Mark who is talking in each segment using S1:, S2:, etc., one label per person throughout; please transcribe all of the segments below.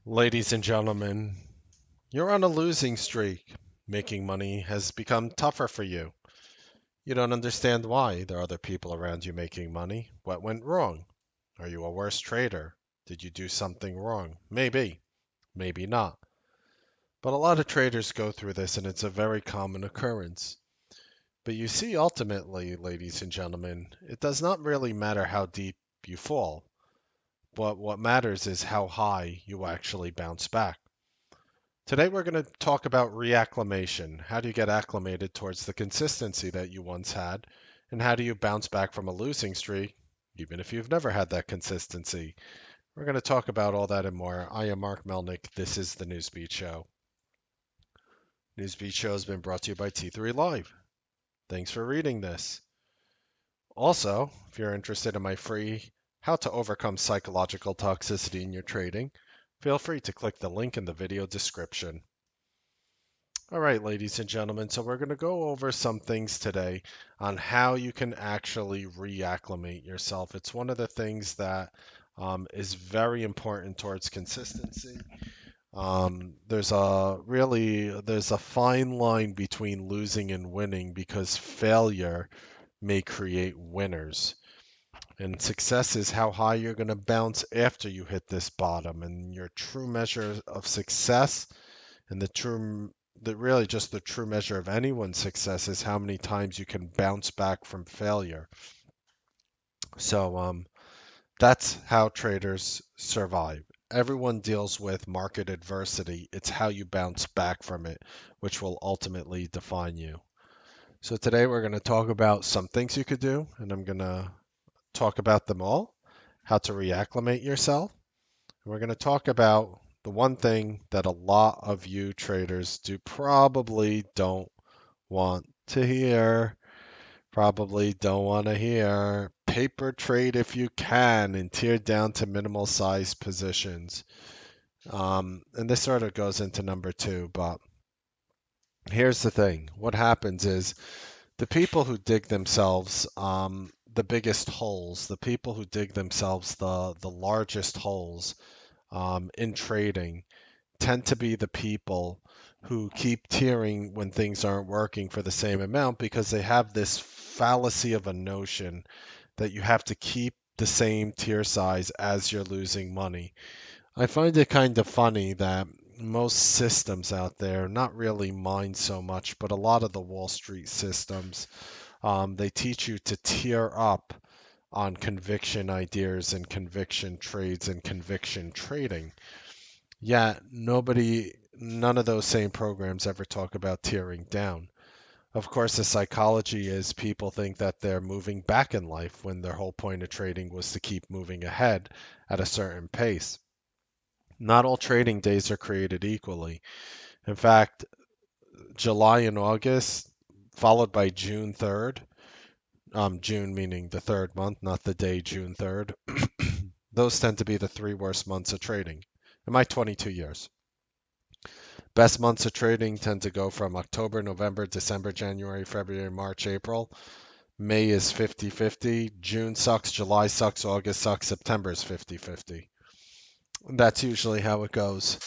S1: Ladies and gentlemen, you're on a losing streak. Making money has become tougher for you. You don't understand why. There are other people around you making money. What went wrong? Are you a worse trader? Did you do something wrong? Maybe, maybe not. But a lot of traders go through this, and it's a very common occurrence. But you see, ultimately, ladies and gentlemen, it does not really matter how deep you fall, but what matters is how high you actually bounce back. Today we're going to talk about reacclimation. How do you get acclimated towards the consistency that you once had? And how do you bounce back from a losing streak, even if you've never had that consistency? We're going to talk about all that and more. I am Mark Melnick. This is the Newsbeat Show. Newsbeat Show has been brought to you by T3 Live. Thanks for reading this. Also, if you're interested in my free How to Overcome Psychological Toxicity in Your Trading, feel free to click the link in the video description. All right, ladies and gentlemen, so we're going to go over some things today on how you can actually reacclimate yourself. It's one of the things that is very important towards consistency. There's a fine line between losing and winning because failure may create winners. And success is how high you're going to bounce after you hit this bottom. And your true measure of success and the true measure of anyone's success is how many times you can bounce back from failure. So that's how traders survive. Everyone deals with market adversity. It's how you bounce back from it, which will ultimately define you. So today we're going to talk about some things you could do, and I'm going to talk about them all, how to reacclimate yourself. We're going to talk about the one thing that a lot of you traders do probably don't want to hear. Probably don't want to hear. Paper trade if you can and tear down to minimal size positions. And this sort of goes into number two, but here's the thing. What happens is the people who dig themselves the biggest holes, the people who dig themselves the largest holes in trading tend to be the people who keep tiering when things aren't working for the same amount because they have this fallacy of a notion that you have to keep the same tier size as you're losing money. I find it kind of funny that most systems out there, not really mine so much, but a lot of the Wall Street systems, they teach you to tier up on conviction ideas and conviction trades and conviction trading. Yet none of those same programs ever talk about tearing down. Of course, the psychology is people think that they're moving back in life when their whole point of trading was to keep moving ahead at a certain pace. Not all trading days are created equally. In fact, July and August, followed by June 3rd, June meaning the third month, not the day June 3rd, those tend to be the three worst months of trading in my 22 years. Best months of trading tend to go from October, November, December, January, February, March, April. May is 50-50. June sucks, July sucks, August sucks, September is 50-50. That's usually how it goes.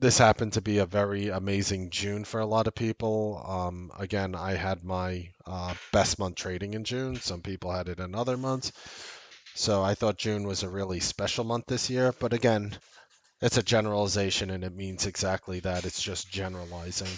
S1: This happened to be a very amazing June for a lot of people. Again, I had my best month trading in June. Some people had it in other months. So I thought June was a really special month this year. But again, it's a generalization and it means exactly that. It's just generalizing.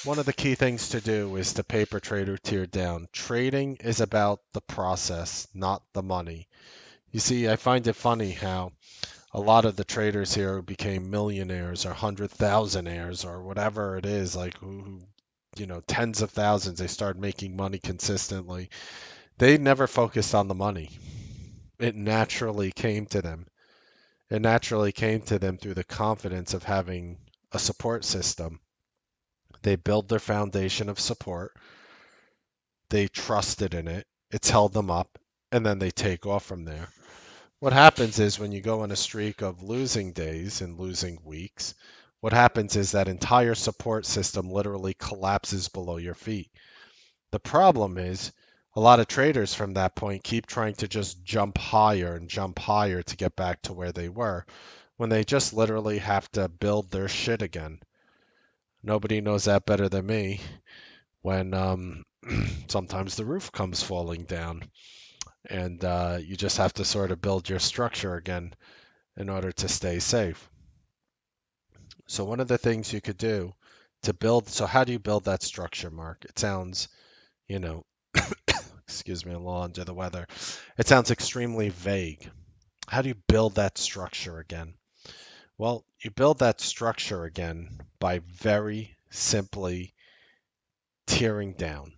S1: One of the key things to do is to paper trade or tier down. Trading is about the process, not the money. You see, I find it funny how a lot of the traders here who became millionaires or 100,000aires or whatever it is, like tens of thousands, they started making money consistently. They never focused on the money. It naturally came to them. It naturally came to them through the confidence of having a support system. They build their foundation of support. They trusted in it. It's held them up, and then they take off from there. What happens is when you go on a streak of losing days and losing weeks, what happens is that entire support system literally collapses below your feet. The problem is A lot of traders from that point keep trying to just jump higher and jump higher to get back to where they were when they just literally have to build their shit again. Nobody knows that better than me when sometimes the roof comes falling down and you just have to sort of build your structure again in order to stay safe. So one of the things you could do to build, so how do you build that structure, Mark? It sounds, you know, excuse me, I'm a little under the weather. It sounds extremely vague. How do you build that structure again? Well, you build that structure again by very simply tearing down.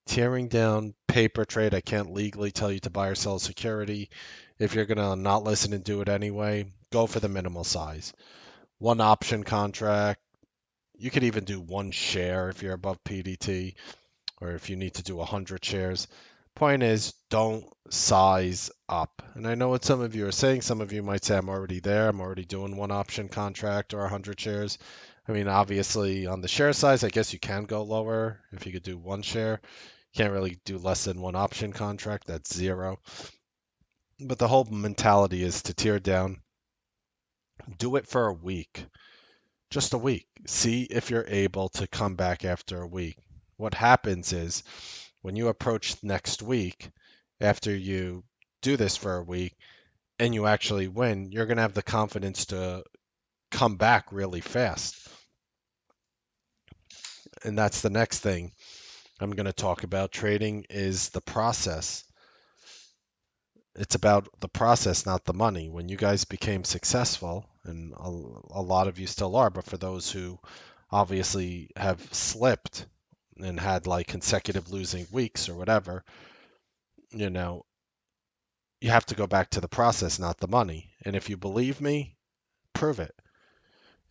S1: Tearing down paper trade. I can't legally tell you to buy or sell security. If you're going to not listen and do it anyway, go for the minimal size. One option contract. You could even do one share if you're above PDT, or if you need to do 100 shares. Point is, don't size up. And I know what some of you are saying. Some of you might say, I'm already there. I'm already doing one option contract or 100 shares. I mean, obviously, on the share size, I guess you can go lower if you could do one share. You can't really do less than one option contract. That's zero. But the whole mentality is to tear down. Do it for a week. Just a week. See if you're able to come back after a week. What happens is when you approach next week, after you do this for a week and you actually win, you're going to have the confidence to come back really fast. And that's the next thing I'm going to talk about. Trading is the process. It's about the process, not the money. When you guys became successful, and a lot of you still are, but for those who obviously have slipped and had like consecutive losing weeks or whatever, you know, you have to go back to the process, not the money. And if you believe me, prove it.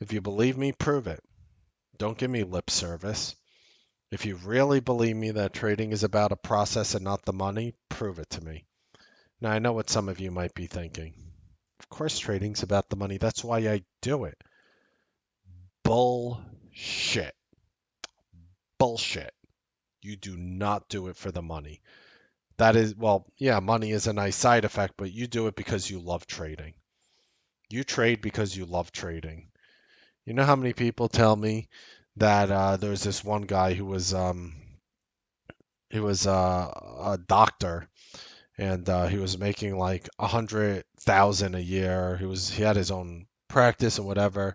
S1: If you believe me, prove it. Don't give me lip service. If you really believe me that trading is about a process and not the money, prove it to me. Now, I know what some of you might be thinking. Of course, trading's about the money. That's why I do it. Bullshit. Bullshit. You do not do it for the money. That is, well, yeah, money is a nice side effect, but you do it because you love trading. You trade because you love trading. You know how many people tell me that there's this one guy who was a doctor and he was making like 100,000 a year. He had his own practice and whatever,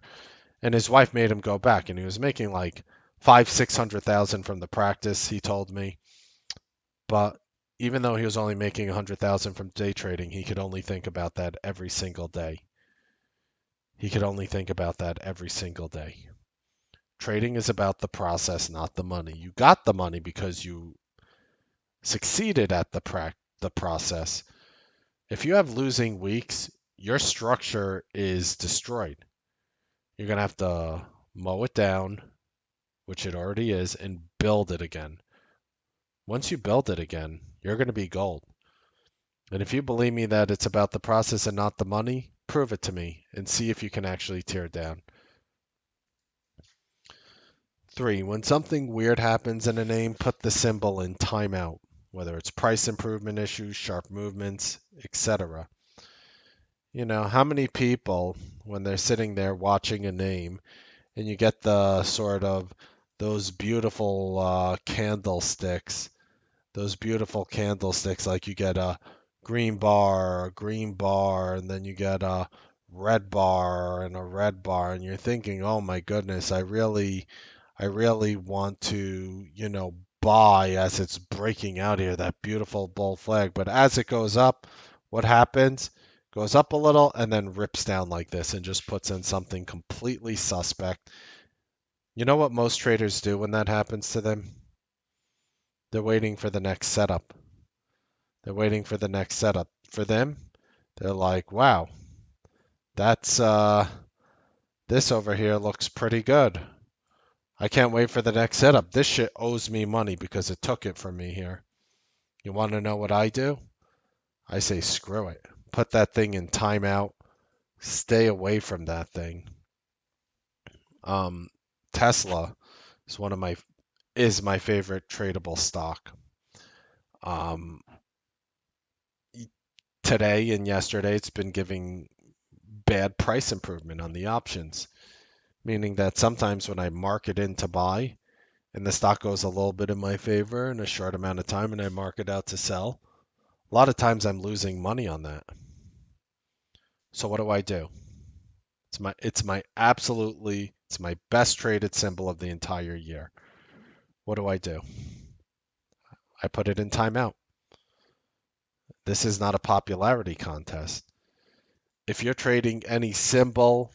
S1: and his wife made him go back, and he was making like 600,000 from the practice. He told me, but even though he was only making 100,000 from day trading, he could only think about that every single day. He could only think about that every single day. Trading is about the process, not the money. You got the money because you succeeded at the process. If you have losing weeks, your structure is destroyed. You're going to have to mow it down, which it already is, and build it again. Once you build it again, you're going to be gold. And if you believe me that it's about the process and not the money, prove it to me and see if you can actually tear it down. 3, when something weird happens in a name, put the symbol in timeout, whether it's price improvement issues, sharp movements, etc. You know, how many people, when they're sitting there watching a name, and you get the sort of those beautiful candlesticks, like you get a green bar, and then you get a red bar and a red bar, and you're thinking, oh my goodness, I really want to, buy as it's breaking out here, that beautiful bull flag. But as it goes up, what happens? Goes up a little and then rips down like this and just puts in something completely suspect. You know what most traders do when that happens to them? They're waiting for the next setup. They're waiting for the next setup. For them, they're like, wow, that's this over here looks pretty good. I can't wait for the next setup. This shit owes me money because it took it from me here. You want to know what I do? I say screw it. Put that thing in timeout. Stay away from that thing. Um, Tesla is my favorite tradable stock. Um, Today and yesterday, it's been giving bad price improvement on the options, meaning that sometimes when I mark it in to buy and the stock goes a little bit in my favor in a short amount of time and I mark it out to sell, a lot of times I'm losing money on that. So what do I do? It's my best traded symbol of the entire year. What do? I put it in timeout. This is not a popularity contest. If you're trading any symbol,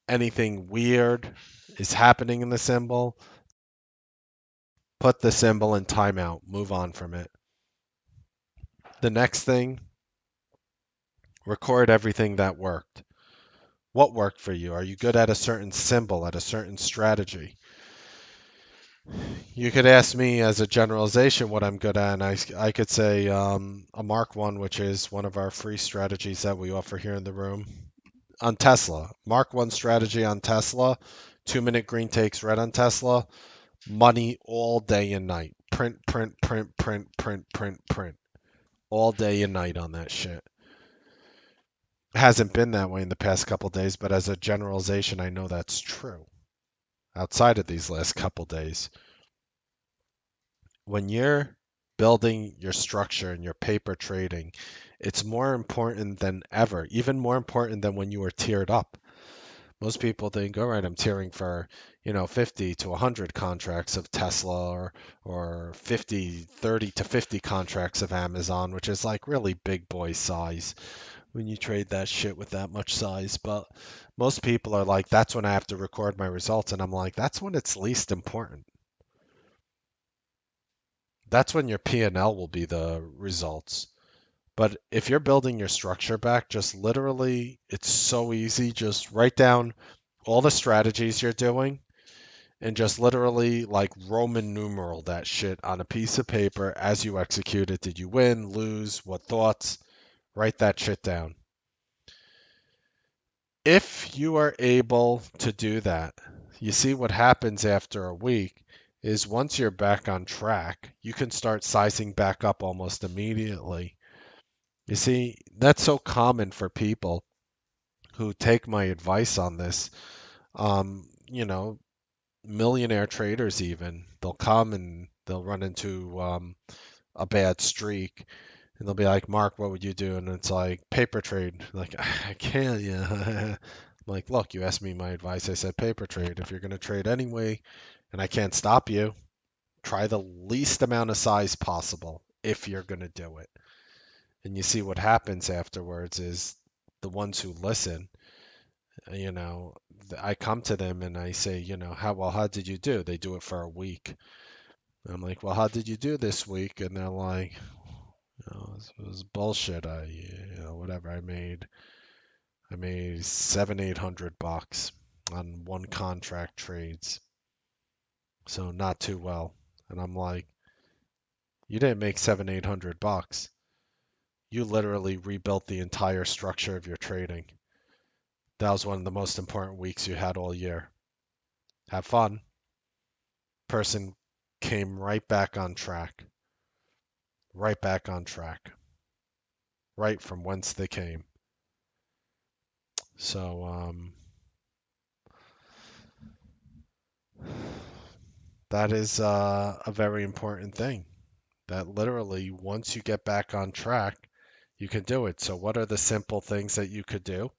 S1: anything weird is happening in the symbol, put the symbol in timeout. Move on from it. The next thing, record everything that worked. What worked for you? Are you good at a certain symbol, at a certain strategy? You could ask me as a generalization what I'm good at, and I could say a Mark 1, which is one of our free strategies that we offer here in the room. On Tesla, Mark 1 strategy on Tesla, 2-minute green takes red on Tesla, money all day and night. Print, print, print, print, print, print, print. All day and night on that shit. It hasn't been that way in the past couple days, but as a generalization, I know that's true. Outside of these last couple days, when you're building your structure and your paper trading, it's more important than ever, even more important than when you were tiered up. Most people think, all right, I'm tiering for, 50 to 100 contracts of Tesla or 30 to 50 contracts of Amazon, which is like really big boy size when you trade that shit with that much size. But most people are like, that's when I have to record my results. And I'm like, that's when it's least important. That's when your P&L will be the results. But if you're building your structure back, just literally, it's so easy. Just write down all the strategies you're doing and just literally like Roman numeral that shit on a piece of paper as you execute it. Did you win, lose, what thoughts? Write that shit down. If you are able to do that, you see what happens after a week is once you're back on track, you can start sizing back up almost immediately. You see, that's so common for people who take my advice on this. Um, you know, Millionaire traders even, they'll come and they'll run into a bad streak and they'll be like, Mark, what would you do? And it's like, paper trade. Like, I can't, yeah. I'm like, look, you asked me my advice. I said paper trade. If you're going to trade anyway and I can't stop you, try the least amount of size possible if you're going to do it. And you see what happens afterwards is the ones who listen, you know, I come to them and I say, how did you do? They do it for a week. And I'm like, well, how did you do this week? And they're like, it was bullshit. Whatever. I made 700-800 bucks on one contract trades. So not too well. And I'm like, you didn't make 700-800 bucks. You literally rebuilt the entire structure of your trading. That was one of the most important weeks you had all year. Have fun. Person came right back on track. Right back on track. Right from whence they came. So, that is a very important thing. That literally, once you get back on track, you can do it. So, what are the simple things that you could do?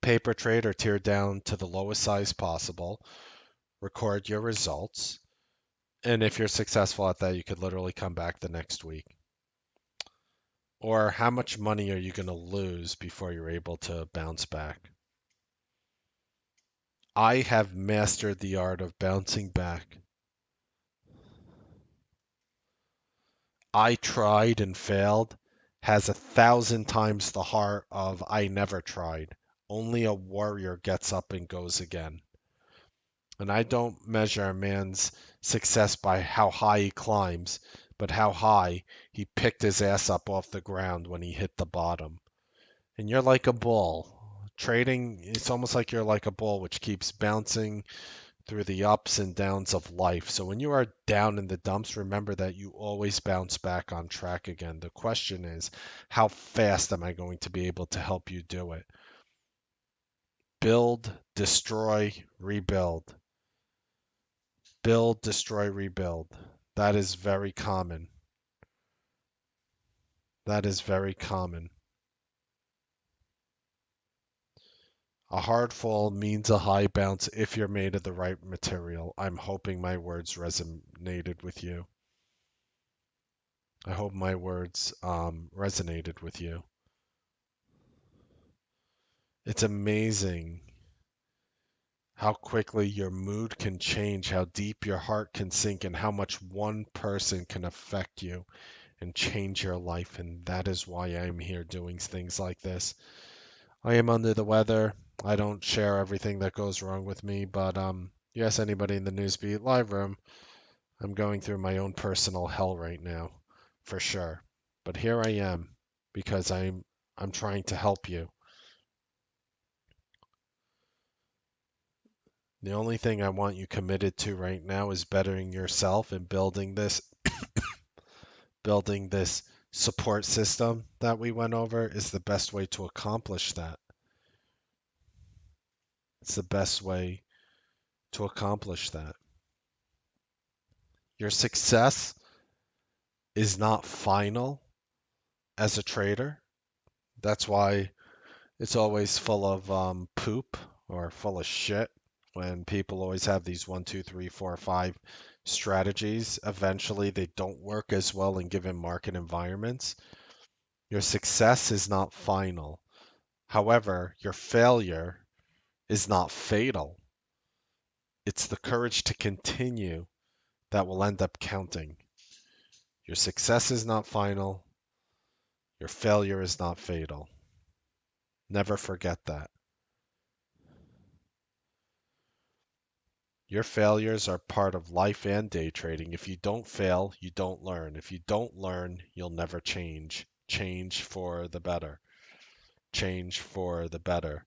S1: Paper trade or tear down to the lowest size possible. Record your results. And if you're successful at that, you could literally come back the next week. Or how much money are you going to lose before you're able to bounce back? I have mastered the art of bouncing back. I tried and failed has 1,000 times the heart of I never tried. Only a warrior gets up and goes again. And I don't measure a man's success by how high he climbs, but how high he picked his ass up off the ground when he hit the bottom. And you're like a ball. Trading, it's almost like you're like a ball which keeps bouncing through the ups and downs of life. So when you are down in the dumps, remember that you always bounce back on track again. The question is, how fast am I going to be able to help you do it? Build, destroy, rebuild. Build, destroy, rebuild. That is very common. That is very common. A hard fall means a high bounce if you're made of the right material. I'm hoping my words resonated with you. I hope my words resonated with you. It's amazing how quickly your mood can change, how deep your heart can sink, and how much one person can affect you and change your life. And that is why I'm here doing things like this. I am under the weather. I don't share everything that goes wrong with me, but yes, anybody in the Newsbeat live room, I'm going through my own personal hell right now, for sure. But here I am because I'm trying to help you. The only thing I want you committed to right now is bettering yourself and building this support system that we went over is the best way to accomplish that. It's the best way to accomplish that. Your success is not final as a trader. That's why it's always full of poop or full of shit when people always have these 1, 2, 3, 4, 5 strategies. Eventually, they don't work as well in given market environments. Your success is not final. However, your failure is not fatal. It's the courage to continue that will end up counting. Your success is not final. Your failure is not fatal. Never forget that. Your failures are part of life and day trading. If you don't fail, you don't learn. If you don't learn, you'll never change. Change for the better. Change for the better.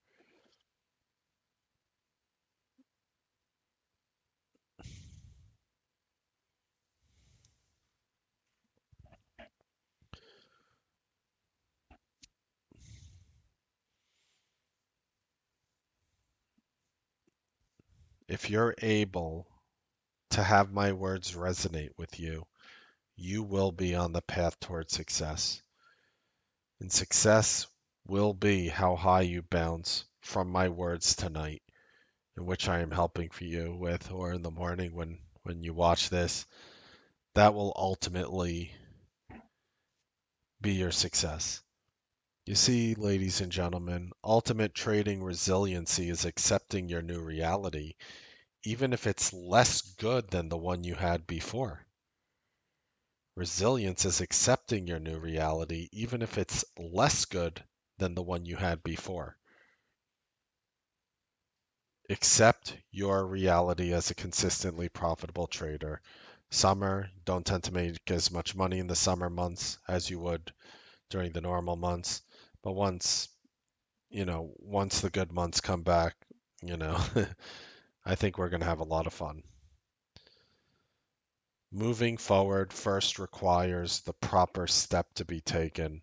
S1: If you're able to have my words resonate with you, you will be on the path towards success. And success will be how high you bounce from my words tonight, in which I am helping for you with, or in the morning when you watch this. That will ultimately be your success. You see, ladies and gentlemen, ultimate trading resiliency is accepting your new reality, even if it's less good than the one you had before. Resilience is accepting your new reality, even if it's less good than the one you had before. Accept your reality as a consistently profitable trader. Summer, don't tend to make as much money in the summer months as you would during the normal months. But once the good months come back, you know, I think we're going to have a lot of fun. Moving forward first requires the proper step to be taken.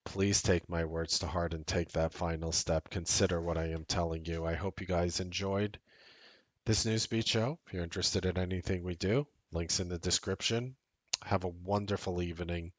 S1: Please take my words to heart and take that final step. Consider what I am telling you. I hope you guys enjoyed this Newsbeat show. If you're interested in anything we do, links in the description. Have a wonderful evening.